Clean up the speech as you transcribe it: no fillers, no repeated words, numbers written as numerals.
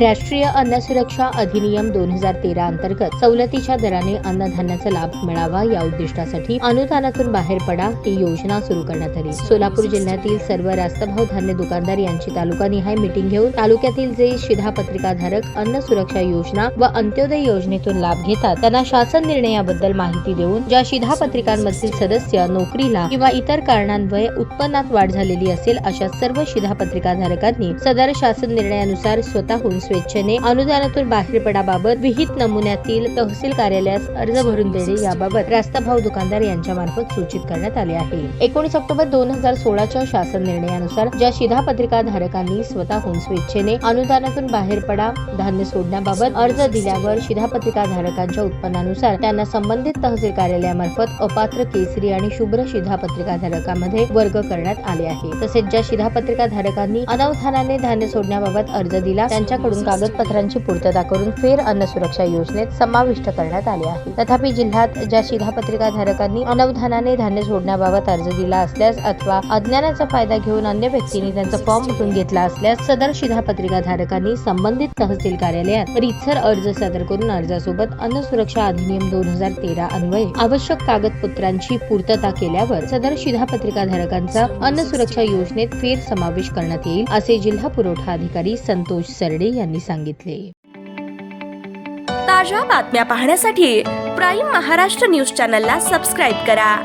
राष्ट्रीय अन्न सुरक्षा अधिनियम 2013 अंतर्गत सवलतीच्या दराने अन्नधान्याचा लाभ मिळावा या उद्दिष्टासाठी अनुदानातून बाहेर पडा ही योजना सुरू करण्यात आली। सोलापूर जिल्ह्यातील सर्व रास्तभाव धान्य दुकानदार यांची तालुकानिहाय मीटिंग घेऊन तालुक्यातील जे शिधापत्रिकाधारक अन्न सुरक्षा योजना व अंत्योदय योजनेतून लाभ घेतात त्यांना शासन निर्णयाबद्दल माहिती देऊन ज्या शिधापत्रिकांमधील सदस्य नोकरीला किंवा इतर कारणांमुळे उत्पन्नात वाढ झालेली असेल अशा सर्व शिधापत्रिकाधारकांनी सदर शासन निर्णयानुसार स्वतःहून स्वेच्छेने अनुदानातून बाहेर पडाबाबत विहित नमुन्यातील तहसील कार्यालयास अर्ज भरून देणे याबाबत रास्तभाव दुकानदार यांच्या मार्फत सूचित करण्यात आले आहे। 19 ऑक्टोबर 2016च्या शासन निर्णयानुसार ज्या शिधापत्रिका धारकांनी स्वतःहून स्वेच्छेने अनुदानातून बाहेर पडा धान्य सोडण्याबाबत अर्ज दिल्यावर शिधापत्रिका धारकांच्या उत्पन्नानुसार त्यांना संबंधित तहसील कार्यालयामार्फत अपात्र केसरी आणि शुभ्र शिधापत्रिका धारकांमध्ये वर्ग करण्यात आले आहे। तसेच ज्या शिधापत्रिका धारकांनी अनवधानाने धान्य सोडण्याबाबत अर्ज दिला त्यांच्याकडून कागदपत्रांची पूर्तता करून फेर अन्न सुरक्षा योजनेत समाविष्ट करण्यात आले आहे। तथापि जिल्ह्यात ज्या शिधापत्रिका धारकांनी अनवधानाने धान्य सोडण्याबाबत अर्ज दिला असल्यास अथवा अज्ञानाचा फायदा घेऊन अन्य व्यक्तीने त्यांचा फॉर्म भरून घेतला असल्यास सदर शिधापत्रिका धारकांनी संबंधित तहसील कार्यालयात रीतसर अर्ज सादर करून अर्जासोबत अन्न सुरक्षा अधिनियम 2013 अन्वये आवश्यक कागदपत्रांची पूर्तता केल्यावर सदर शिधापत्रिका धारकांचा अन्न सुरक्षा योजनेत फेर समावेश करण्यात येईल असे जिल्हा पुरवठा अधिकारी संतोष सरडे यांनी सांगितले। ताज्या बातम्या पाहण्यासाठी प्राईम महाराष्ट्र न्यूज चॅनलला सबस्क्राईब करा।